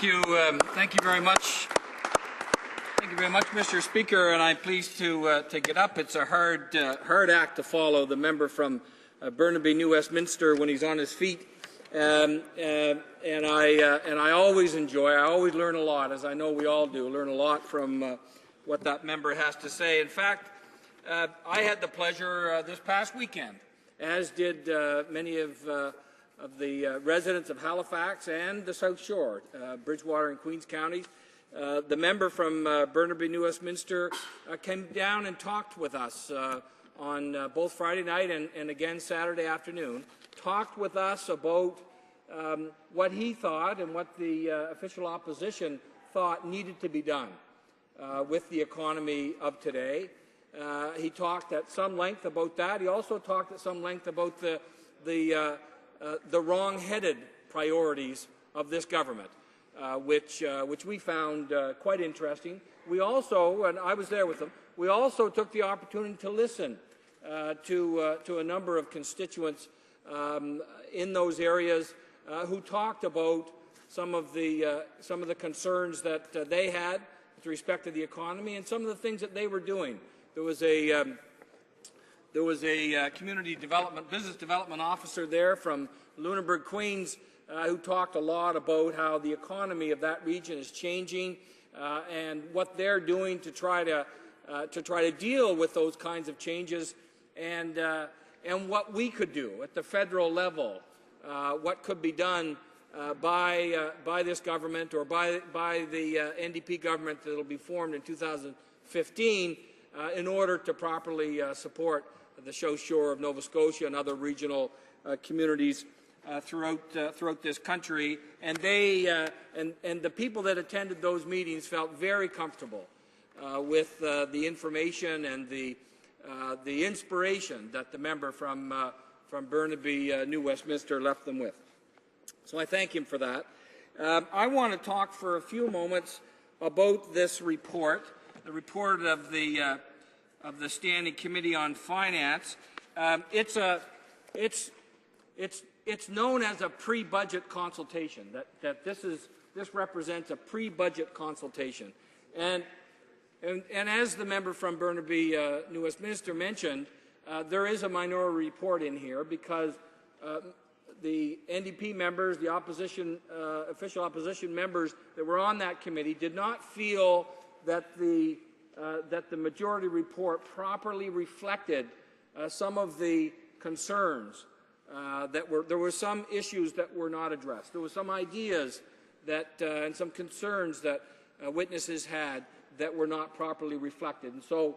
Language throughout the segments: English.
Thank you very much. Thank you very much, Mr. Speaker, and I'm pleased to get up. It's a hard act to follow the member from Burnaby, New Westminster, when he's on his feet. And I always enjoy. I always learn a lot, as I know we all do. Learn a lot from what that member has to say. In fact, I had the pleasure this past weekend, as did many of the residents of Halifax and the South Shore, Bridgewater and Queens counties. The member from Burnaby, New Westminster came down and talked with us on both Friday night and again Saturday afternoon, talked with us about what he thought and what the official opposition thought needed to be done with the economy of today. He talked at some length about that. He also talked at some length about the wrong-headed priorities of this government, which we found quite interesting. We also, and I was there with them, we also took the opportunity to listen to a number of constituents in those areas who talked about some of the concerns that they had with respect to the economy and some of the things that they were doing. There was a community development, business development officer there from Lunenburg, Queens, who talked a lot about how the economy of that region is changing and what they're doing to try to deal with those kinds of changes, and what we could do at the federal level, what could be done by this government or by the NDP government that will be formed in 2015 in order to properly support the South Shore of Nova Scotia and other regional communities throughout this country. And they and the people that attended those meetings felt very comfortable with the information and the inspiration that the member from Burnaby, New Westminster left them with. So I thank him for that. I want to talk for a few moments about this report, the report of the Standing Committee on Finance. It's known as a pre-budget consultation. That this represents a pre-budget consultation, and as the member from Burnaby, New Westminster mentioned, there is a minority report in here because the NDP members, the opposition, official opposition members that were on that committee, did not feel that the majority report properly reflected some of the concerns there were some issues that were not addressed. There were some ideas that and some concerns that witnesses had that were not properly reflected. And so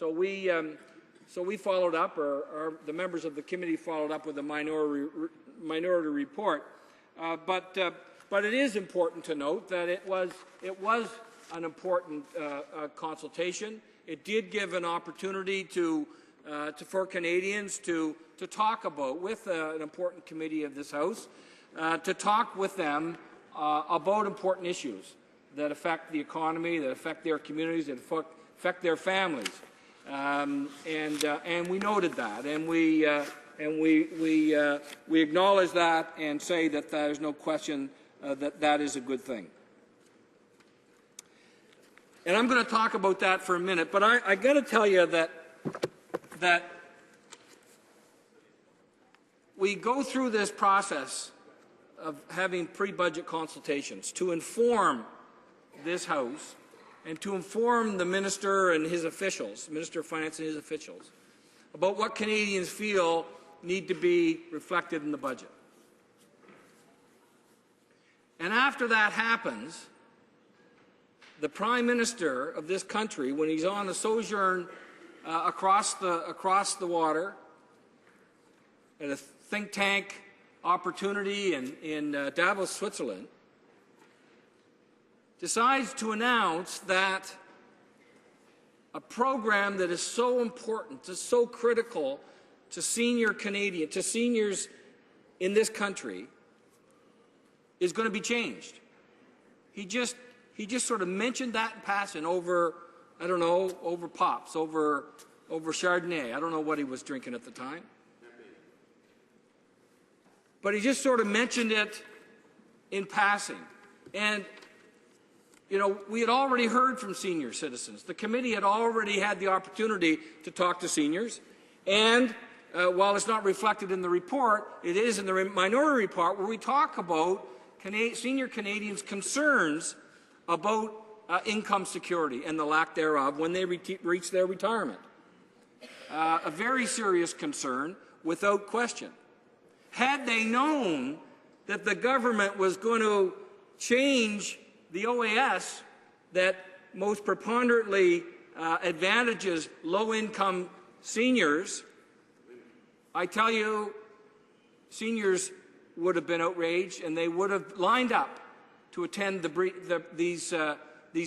we followed up, or the members of the committee followed up with a minority report. But it is important to note that it was an important consultation. It did give an opportunity for Canadians to talk about, with an important committee of this House, to talk with them about important issues that affect the economy, that affect their communities, that affect their families. And we noted that, and we acknowledge that and say that there is no question that is a good thing. And I'm going to talk about that for a minute, but I got to tell you that we go through this process of having pre-budget consultations to inform this House and to inform the Minister and his officials, Minister of Finance and his officials, about what Canadians feel need to be reflected in the budget. And after that happens, the Prime Minister of this country, when he's on a sojourn across the water at a think tank opportunity in Davos, Switzerland, decides to announce that a program that is so important, is so critical to seniors in this country, is going to be changed. He just sort of mentioned that in passing over, I don't know, over Pops, over Chardonnay. I don't know what he was drinking at the time. But he just sort of mentioned it in passing. And you know, we had already heard from senior citizens. The committee had already had the opportunity to talk to seniors, and while it's not reflected in the report, it is in the minority report where we talk about senior Canadians' concerns about income security and the lack thereof when they reach their retirement. A very serious concern, without question. Had they known that the government was going to change the OAS that most preponderantly advantages low-income seniors, I tell you, seniors would have been outraged, and they would have lined up to attend these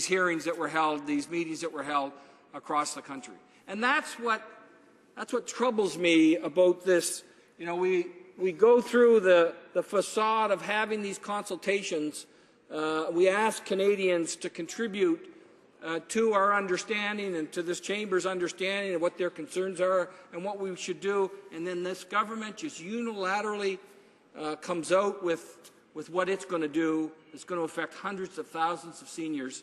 hearings that were held, these meetings that were held across the country. And that's what troubles me about this. You know, we go through the facade of having these consultations. We ask Canadians to contribute to our understanding and to this chamber's understanding of what their concerns are and what we should do, and then this government just unilaterally comes out with what it's going to do. It's going to affect hundreds of thousands of seniors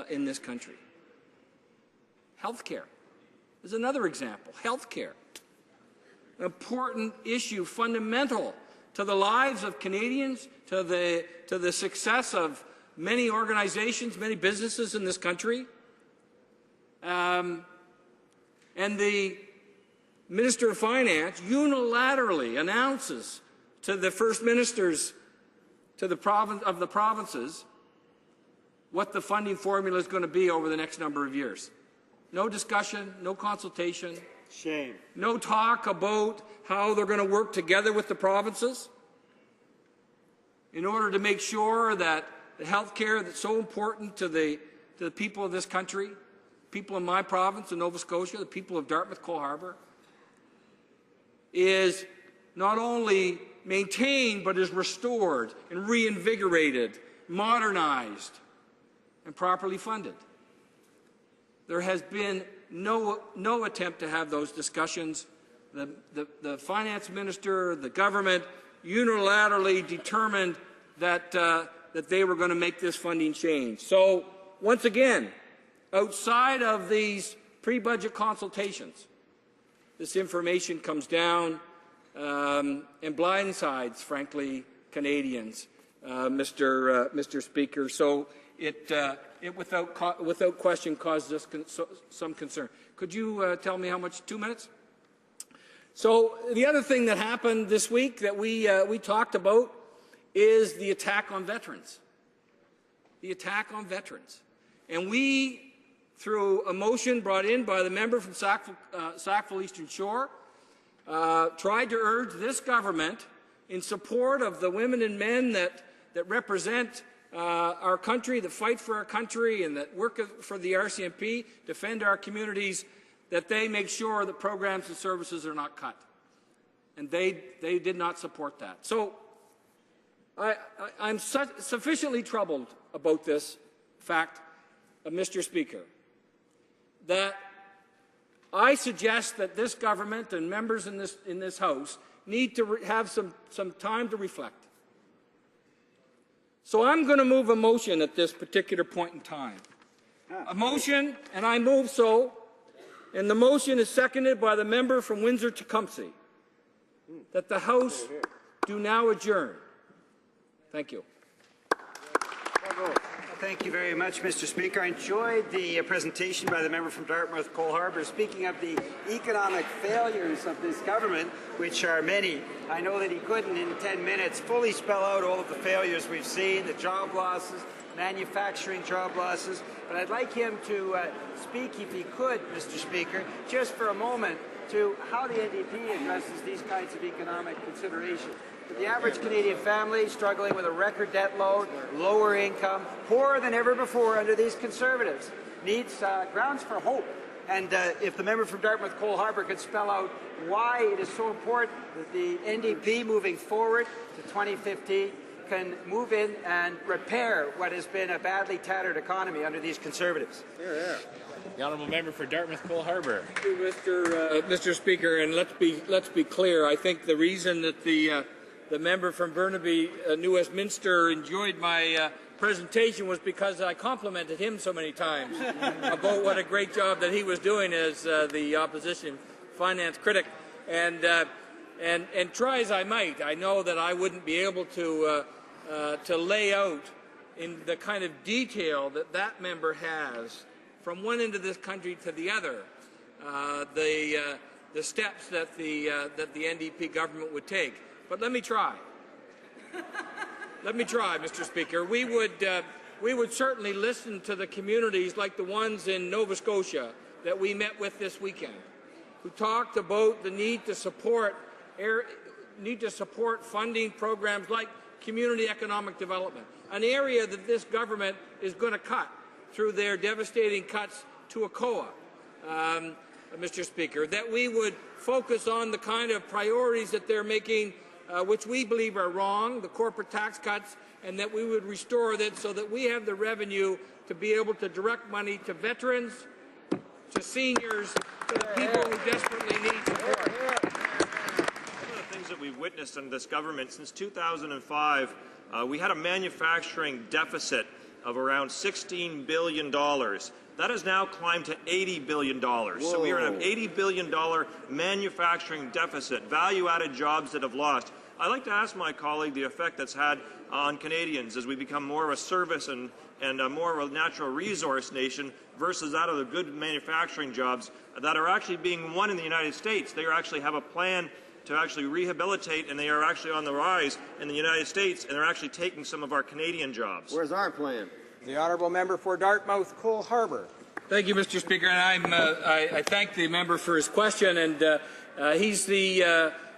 in this country. Healthcare is another example. Healthcare, an important issue, fundamental to the lives of Canadians, to the success of many organizations, many businesses in this country. And the Minister of Finance unilaterally announces to the First Ministers of the provinces what the funding formula is going to be over the next number of years. No discussion, no consultation. Shame. No talk about how they're going to work together with the provinces in order to make sure that the health care that's so important to the people of this country, people in my province in Nova Scotia, the people of Dartmouth, Cole Harbour, is not only maintained but is restored and reinvigorated, modernized, and properly funded. There has been no attempt to have those discussions. The finance minister, the government, unilaterally determined that they were going to make this funding change. So, once again, outside of these pre-budget consultations, this information comes down and blindsides, frankly, Canadians, Mr. Speaker. So it without question causes us some concern. Could you tell me how much? 2 minutes? So the other thing that happened this week that we talked about is the attack on veterans. The attack on veterans. And we, through a motion brought in by the member from Sackville Eastern Shore, tried to urge this government in support of the women and men that represent our country, that fight for our country and that work for the RCMP, defend our communities, that they make sure that programs and services are not cut. And they did not support that. So I'm sufficiently troubled about this fact, Mr. Speaker, that I suggest that this government and members in this House need to have some time to reflect. So I'm going to move a motion at this particular point in time. A motion, and I move so, and the motion is seconded by the member from Windsor-Tecumseh, that the House do now adjourn. Thank you. Thank you very much, Mr. Speaker. I enjoyed the presentation by the member from Dartmouth, Cole Harbour. Speaking of the economic failures of this government, which are many, I know that he couldn't in 10 minutes fully spell out all of the failures we've seen, the job losses, manufacturing job losses, but I'd like him to speak, if he could, Mr. Speaker, just for a moment to how the NDP addresses these kinds of economic considerations. The average Canadian family struggling with a record debt load, lower income, poorer than ever before under these Conservatives, needs grounds for hope. And if the member from Dartmouth, Cole Harbour could spell out why it is so important that the NDP moving forward to 2015 can move in and repair what has been a badly tattered economy under these Conservatives. The honourable member for Dartmouth, Cole Harbour. Thank you, Mr. Speaker, and let's be clear. I think the reason that the member from Burnaby, New Westminster, enjoyed my presentation was because I complimented him so many times about what a great job that he was doing as the opposition finance critic. And try as I might, I know that I wouldn't be able to lay out in the kind of detail that that member has from one end of this country to the other, the steps that the NDP government would take. But let me try. Let me try, Mr. Speaker. We would certainly listen to the communities like the ones in Nova Scotia that we met with this weekend, who talked about the need to support funding programs like community economic development, an area that this government is going to cut through their devastating cuts to ACOA, Mr. Speaker, that we would focus on the kind of priorities that they're making, which we believe are wrong, the corporate tax cuts, and that we would restore that so that we have the revenue to be able to direct money to veterans, to seniors, to the people who desperately need support. One of the things that we've witnessed in this government since 2005, we had a manufacturing deficit of around $16 billion. That has now climbed to $80 billion. Whoa. So we are in an $80 billion manufacturing deficit, value-added jobs that have lost. I'd like to ask my colleague the effect that's had on Canadians as we become more of a service and more of a natural resource nation versus that of the good manufacturing jobs that are actually being won in the United States. They actually have a plan to actually rehabilitate, and they are actually on the rise in the United States, and they're actually taking some of our Canadian jobs. Where's our plan? The honourable member for Dartmouth, Cole Harbour. Thank you, Mr. Speaker, and I thank the member for his question. And he's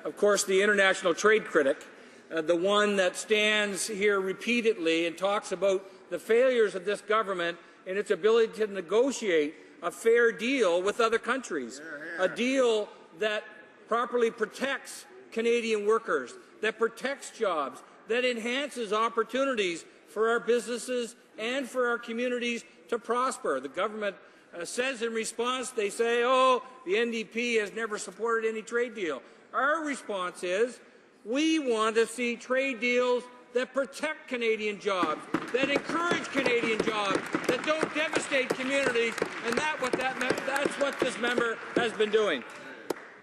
of course, the international trade critic, the one that stands here repeatedly and talks about the failures of this government in its ability to negotiate a fair deal with other countries, a deal that properly protects Canadian workers, that protects jobs, that enhances opportunities for our businesses and for our communities to prosper. The government says in response, they say, oh, the NDP has never supported any trade deal. Our response is, we want to see trade deals that protect Canadian jobs, that encourage Canadian jobs, that don't devastate communities, and that's what this member has been doing.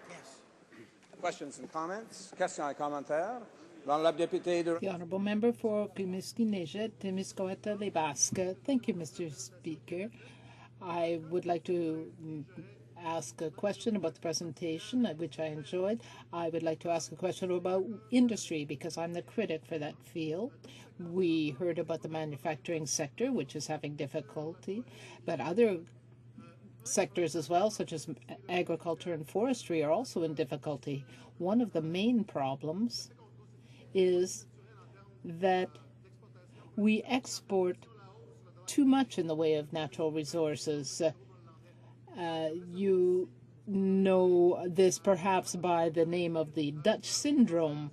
Yes. Questions and comments? Questions et commentaires? The honourable member for Témiscamingue-Témiscouata-les-Basques. Thank you, Mr. Speaker. I would like to ask a question about the presentation, which I enjoyed. I would like to ask a question about industry, because I'm the critic for that field. We heard about the manufacturing sector, which is having difficulty, but other sectors as well, such as agriculture and forestry, are also in difficulty. One of the main problems is that we export too much in the way of natural resources. You know this perhaps by the name of the Dutch syndrome.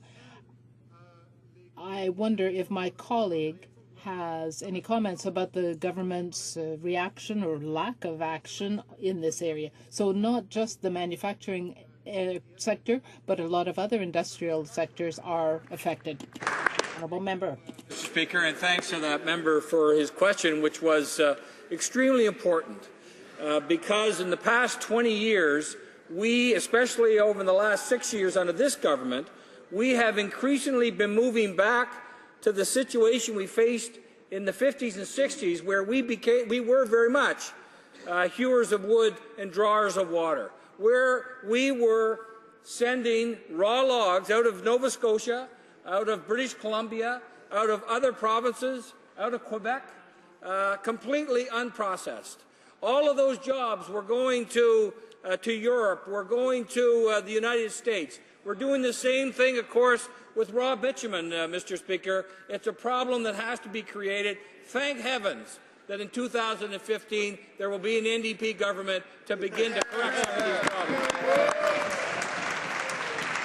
I wonder if my colleague has any comments about the government's reaction or lack of action in this area. So not just the manufacturing sector, but a lot of other industrial sectors are affected. Honourable member. Mr. Speaker, and thanks to that member for his question, which was extremely important. Because in the past 20 years, we, especially over the last 6 years under this government, we have increasingly been moving back to the situation we faced in the 50s and 60s, where we were very much hewers of wood and drawers of water, where we were sending raw logs out of Nova Scotia, out of British Columbia, out of other provinces, out of Quebec, completely unprocessed. All of those jobs were going to Europe, were going to the United States. We're doing the same thing, of course, with raw bitumen, Mr. Speaker. It's a problem that has to be created. Thank heavens that in 2015 there will be an NDP government to begin to correct some of these.